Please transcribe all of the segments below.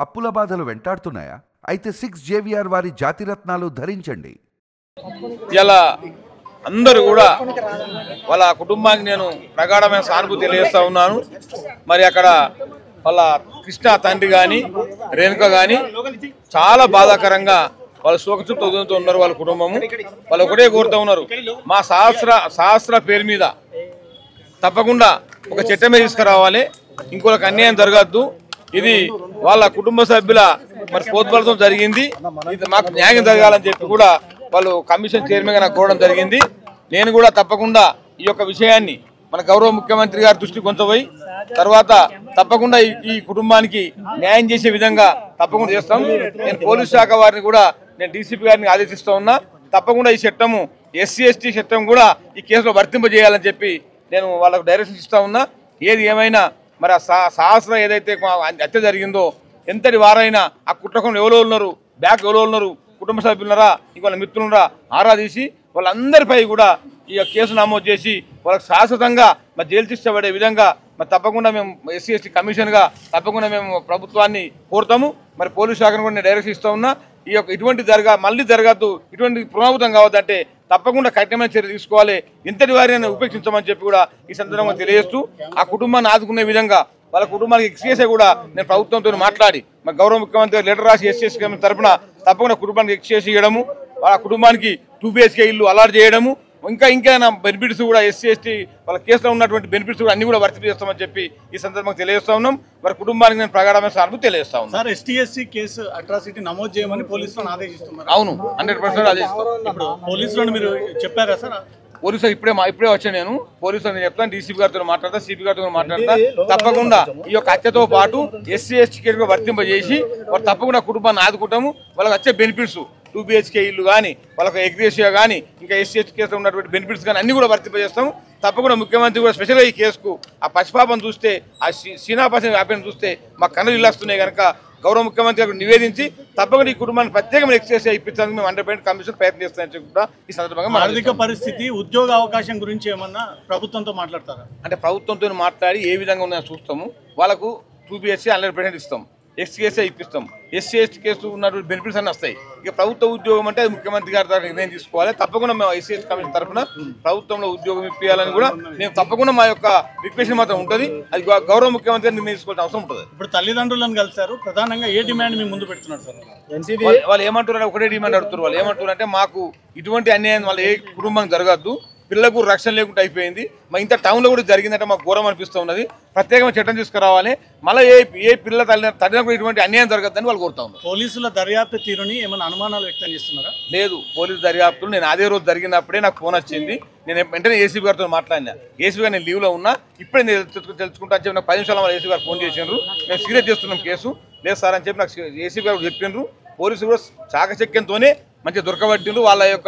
అప్పుల బాధలు వెంటాడుతున్నాయా? అయితే 6 JVR వారి జాతిరత్నాలు ధరించండి. ఇలా అందరూ కూడా వాళ్ళ కుటుంబానికి నేను ప్రగాఢమైన సానుభూతి తెలియజేస్తా ఉన్నాను. మరి అక్కడ వాళ్ళ కృష్ణ తండ్రి కానీ రేణుక కానీ చాలా బాధాకరంగా వాళ్ళు శోకచుట్టు వదులుతూ ఉన్నారు. వాళ్ళ కుటుంబము వాళ్ళు ఒకటే కోరుతూ ఉన్నారు, మా సహస్ర పేరు మీద తప్పకుండా ఒక చట్టమే తీసుకురావాలి, ఇంకొకరికి అన్యాయం జరగద్దు. ఇది వాళ్ళ కుటుంబ సభ్యుల మరి పోత్బలతో జరిగింది, ఇది మాకు న్యాయం జరగాలని చెప్పి కూడా వాళ్ళు కమిషన్ చైర్మన్గా నాకు కోరడం జరిగింది. నేను కూడా తప్పకుండా ఈ యొక్క విషయాన్ని మన గౌరవ ముఖ్యమంత్రి గారి దృష్టికి కొంచెపోయి తర్వాత తప్పకుండా ఈ కుటుంబానికి న్యాయం చేసే విధంగా తప్పకుండా చేస్తాం. నేను పోలీస్ శాఖ వారిని కూడా నేను డీసీపీ గారిని ఆదేశిస్తూ ఉన్నా, తప్పకుండా ఈ చట్టము SC ST చట్టం కూడా ఈ కేసులో వర్తింపజేయాలని చెప్పి నేను వాళ్ళకు డైరెక్షన్ ఇస్తా ఉన్నా. ఏది ఏమైనా మరి ఆ సహస్రం ఏదైతే హత్య జరిగిందో ఎంతటి వారైనా ఆ కుట్రకుండా ఎవరో ఉన్నారు, బ్యాక్ ఎవరో ఉన్నారు, కుటుంబ సభ్యులున్నారా, ఇంకొక మిత్రులున్నారా ఆరా తీసి వాళ్ళందరిపై కూడా ఈ కేసు నమోదు చేసి వాళ్ళకి శాశ్వతంగా మరి జైలు శిక్ష పడే విధంగా మరి తప్పకుండా మేము SC ST కమిషన్గా తప్పకుండా మేము ప్రభుత్వాన్ని కోరుతాము. మరి పోలీస్ శాఖను కూడా నేను డైరెక్షన్ ఇస్తూ ఉన్నా, ఈ యొక్క ఇటువంటి మళ్ళీ జరగద్దు, ఇటువంటి పునరావృతం కావద్దంటే తప్పకుండా కఠినమైన చర్య తీసుకోవాలి, ఎంతటి వారిని ఉపేక్షించమని చెప్పి కూడా ఈ సందర్భంగా తెలియజేస్తూ ఆ కుటుంబాన్ని ఆదుకునే విధంగా వాళ్ళ కుటుంబానికి ఎక్స్కేసే కూడా నేను ప్రభుత్వంతో మాట్లాడి మరి గౌరవ ముఖ్యమంత్రి లెటర్ రాసి SC ST తరఫున తప్పకుండా కుటుంబానికి ఎక్స్కేస్ ఇవ్వడము, వాళ్ళ కుటుంబానికి 2 BHK ఇల్లు అలాట్ చేయడము, ఇంకా బెనిఫిట్స్ కూడా SC ST వాళ్ళ కేసులో ఉన్నటువంటి బెనిఫిట్స్ కూడా అన్ని కూడా వర్తింపజేస్తామని చెప్పి ఈ సందర్భంగా తెలియజేస్తా ఉన్నాం. మరి కుటుంబానికి నేను ప్రగాఢమైన సానుభూతి తెలియజేస్తా ఉన్నాను. Sir, ST SC case atrocity నమోదు చేయమని పోలీసులను ఆదేశిస్తున్నారు. అవును, 100% ఆదేశిస్తాం. ఇప్పుడు పోలీసులను మీరు చెప్పారా సార్? పోలీసులు ఇప్పుడే వచ్చాను, నేను పోలీసులు నేను చెప్తాను, డీసీపీ గారితో మాట్లాడతా, సిపి గారితో మాట్లాడతా. తప్పకుండా ఈ యొక్క హత్యతో పాటు SC ST కేసు వర్తింపజేసి వాళ్ళు తప్పకుండా కుటుంబాన్ని ఆదుకుంటాము. వాళ్ళకి వచ్చే బెనిఫిట్స్ 2 BHK ఇల్లు కానీ వాళ్ళకి ఎగ్రేషియా కానీ ఇంకా SC ST కేసులో ఉన్నటువంటి బెనిఫిట్స్ కానీ అన్ని కూడా వర్తింపజేస్తాము. తప్పకుండా ముఖ్యమంత్రి కూడా స్పెషల్గా ఈ కేసుకు ఆ పసిపాపను చూస్తే ఆ సీనాపాసం వ్యాపారం చూస్తే మా కన్నులు ఇల్లాస్తున్నాయి కనుక గౌరవ ముఖ్యమంత్రి గారు నివేదించి తప్పకుండా ఈ కుటుంబాన్ని ప్రత్యేకమైన ఎక్స్చేస్ ఇప్పించడానికి మేము 100% కమిషన్ ప్రయత్నం చేస్తామని కూడా ఈ సందర్భంగా ఆర్థిక పరిస్థితి, ఉద్యోగ అవకాశం గురించి ఏమన్నా ప్రభుత్వంతో మాట్లాడతారా? అంటే ప్రభుత్వంతో మాట్లాడి ఏ విధంగా ఉన్నాయో చూస్తాము. వాళ్ళకు 2 BHK 100% ఇస్తాం, ఎక్స్కేసే ఇప్పిస్తాం, SC ST కేసు ఉన్నటువంటి బెనిఫిట్స్ అన్నీ వస్తాయి. ఇక ప్రభుత్వ ఉద్యోగం అంటే అది ముఖ్యమంత్రి గారి ద్వారా నిర్ణయం తీసుకోవాలి. తప్పకుండా మేము SC ST కమిషన్ తరఫున ప్రభుత్వంలో ఉద్యోగం ఇప్పించాలని కూడా మేము తప్పకుండా మా యొక్క రిక్వెస్ట్ మాత్రం ఉంటుంది. అది గౌరవ ముఖ్యమంత్రి నిర్ణయం తీసుకోవాల్సిన అవసరం ఉంటుంది. ఇప్పుడు తల్లిదండ్రులను కలిసారు, ప్రధానంగా ఏ డిమాండ్ మీ ముందు పెడుతున్నారు సార్? వాళ్ళు ఏమంటున్నారు, ఒకటే డిమాండ్ అడుగుతారు. వాళ్ళు ఏమంటున్నారు అంటే మాకు ఇటువంటి అన్యాయం వాళ్ళ ఏ కుటుంబం జరగద్దు, పిల్లలకు రక్షణ లేకుండా అయిపోయింది, మా ఇంత టౌన్లో కూడా జరిగిందంటే మాకు ఘోరం అనిపిస్తూ ఉన్నది, ప్రత్యేకమైన చట్టం తీసుకురావాలి, మళ్ళీ ఏ పిల్లల తల్లిదండ్రులకు ఇటువంటి అన్యాయం జరగద్దని వాళ్ళు కోరుతా ఉన్నారు. పోలీసుల దర్యాప్తు తీరుని ఏమైనా అనుమానాలు వ్యక్తం చేస్తున్నారా? లేదు, పోలీసు దర్యాప్తులు నేను అదే రోజు జరిగినప్పుడే నాకు ఫోన్ వచ్చింది, నేను వెంటనే ఏసీపీ గారితో మాట్లాడినా. ఏసీపీ గారు నేను లీవ్లో ఉన్నా, ఇప్పుడే నేను తెలుసుకుంటా అని చెప్పి నాకు 10 నిమిషాల ఏసీపీ గారు ఫోన్ చేసిండ్రు, మేము సీరియస్ చేస్తున్నాం కేసు, లేదు సార్ అని చెప్పి నాకు ఏసీపీ గారు చెప్పిండ్రు. పోలీసులు కూడా చాకచక్యంతోనే మంచిగా దొరకబట్టిండ్రు.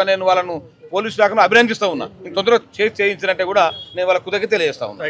నేను వాళ్ళను పోలీసు శాఖను అభినందిస్తూ ఉన్నా. తొందరగా చేయించినట్టే కూడా నేను వాళ్ళ కృతజ్ఞత తెలియజేస్తా ఉన్నా.